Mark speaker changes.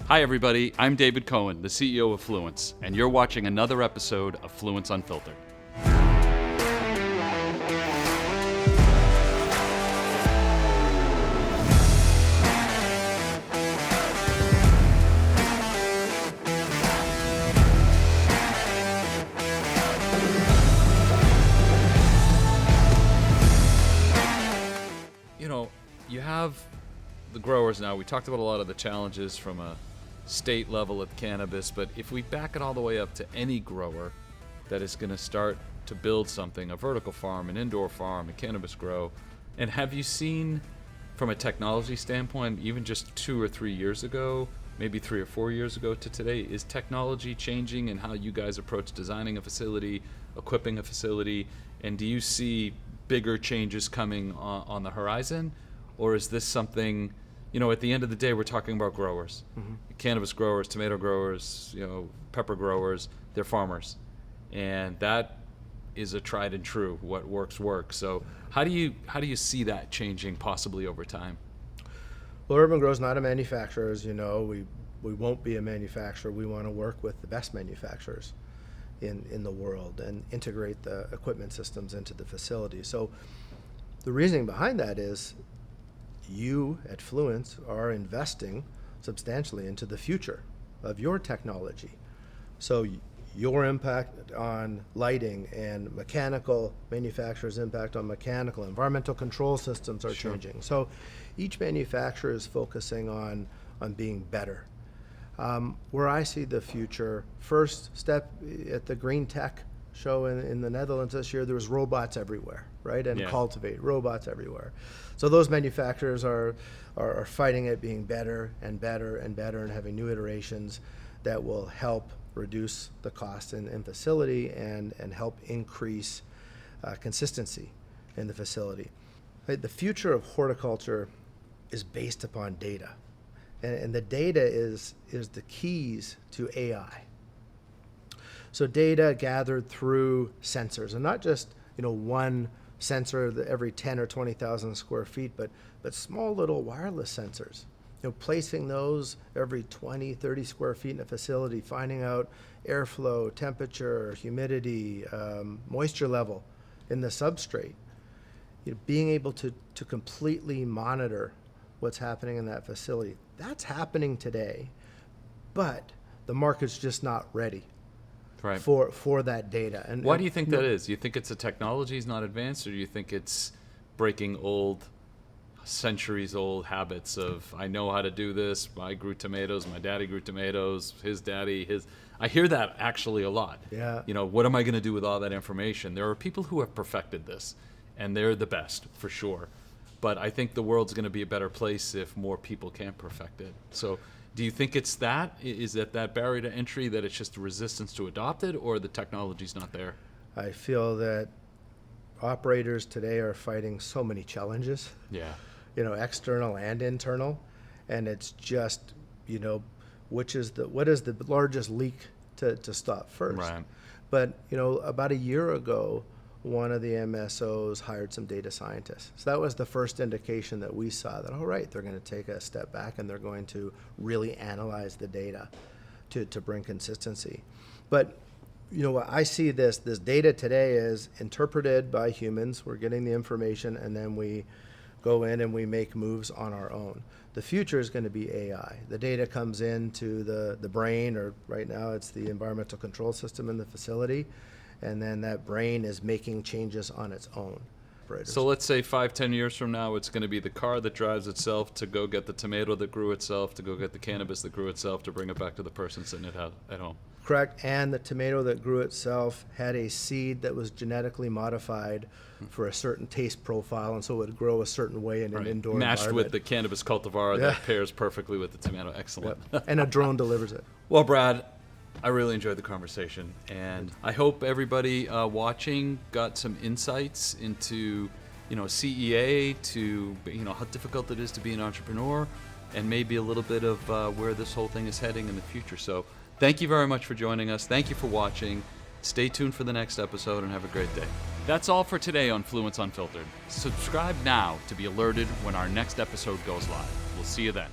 Speaker 1: Hi everybody, I'm David Cohen, the CEO of Fluence, and you're watching another episode of Fluence Unfiltered. You have the growers now. We talked about a lot of the challenges from a state level of cannabis, but if we back it all the way up to any grower that is going to start to build something, a vertical farm, an indoor farm, a cannabis grow, and have you seen from a technology standpoint, even just 2 or 3 years ago, maybe 3 or 4 years ago to today, is technology changing in how you guys approach designing a facility, equipping a facility, and do you see bigger changes coming on the horizon? Or is this something, at the end of the day, we're talking about growers, cannabis growers, tomato growers, pepper growers, they're farmers. And that is a tried and true, what works. So how do you see that changing possibly over time?
Speaker 2: Well, urban-gro is not a manufacturer, as you know. We won't be a manufacturer. We want to work with the best manufacturers in the world and integrate the equipment systems into the facility. So the reasoning behind that is you at Fluence are investing substantially into the future of your technology. So your impact on lighting and mechanical manufacturers' impact on mechanical, environmental control systems are changing. So each manufacturer is focusing on being better. Where I see the future, first step at the Green Tech show in the Netherlands this year, there was robots everywhere, right? And cultivate robots everywhere. So those manufacturers are fighting it, being better and better and better, and having new iterations that will help reduce the cost in facility and help increase consistency in the facility. The future of horticulture is based upon data, and the data is the keys to AI. So data gathered through sensors, and not just one sensor every 10 or 20,000 square feet, but small little wireless sensors. Placing those every 20, 30 square feet in a facility, finding out airflow, temperature, humidity, moisture level in the substrate. Being able to completely monitor what's happening in that facility. That's happening today, but the market's just not ready.
Speaker 1: Right.
Speaker 2: For that data. And
Speaker 1: why do you think that is? Do you think it's the technology is not advanced, or do you think it's breaking centuries-old habits of, I know how to do this, I grew tomatoes, my daddy grew tomatoes, his daddy, I hear that actually a lot.
Speaker 2: Yeah.
Speaker 1: What am I going to do with all that information? There are people who have perfected this, and they're the best, for sure. But I think the world's going to be a better place if more people can perfect it. So do you think it's that? Is it that barrier to entry, that it's just a resistance to adopt it, or the technology's not there?
Speaker 2: I feel that operators today are fighting so many challenges.
Speaker 1: Yeah.
Speaker 2: External and internal, and it's just, what is the largest leak to stop first.
Speaker 1: Right.
Speaker 2: But about a year ago, one of the MSOs hired some data scientists. So that was the first indication that we saw that, all right, they're going to take a step back and they're going to really analyze the data to bring consistency. But I see this data today is interpreted by humans. We're getting the information, and then we go in and we make moves on our own. The future is going to be AI. The data comes into the brain, or right now it's the environmental control system in the facility, and then that brain is making changes on its own.
Speaker 1: So let's say 5-10 years from now, it's going to be the car that drives itself to go get the tomato that grew itself, to go get the cannabis that grew itself, to bring it back to the person sitting at home.
Speaker 2: Correct, and the tomato that grew itself had a seed that was genetically modified for a certain taste profile, and so it would grow a certain way in an indoor
Speaker 1: matched
Speaker 2: environment.
Speaker 1: with the cannabis cultivar that pairs perfectly with the tomato. Excellent.
Speaker 2: Yep. And a drone delivers it.
Speaker 1: Well, Brad, I really enjoyed the conversation, and I hope everybody watching got some insights into, CEA, to how difficult it is to be an entrepreneur, and maybe a little bit of where this whole thing is heading in the future. So thank you very much for joining us. Thank you for watching. Stay tuned for the next episode, and have a great day. That's all for today on Fluence Unfiltered. Subscribe now to be alerted when our next episode goes live. We'll see you then.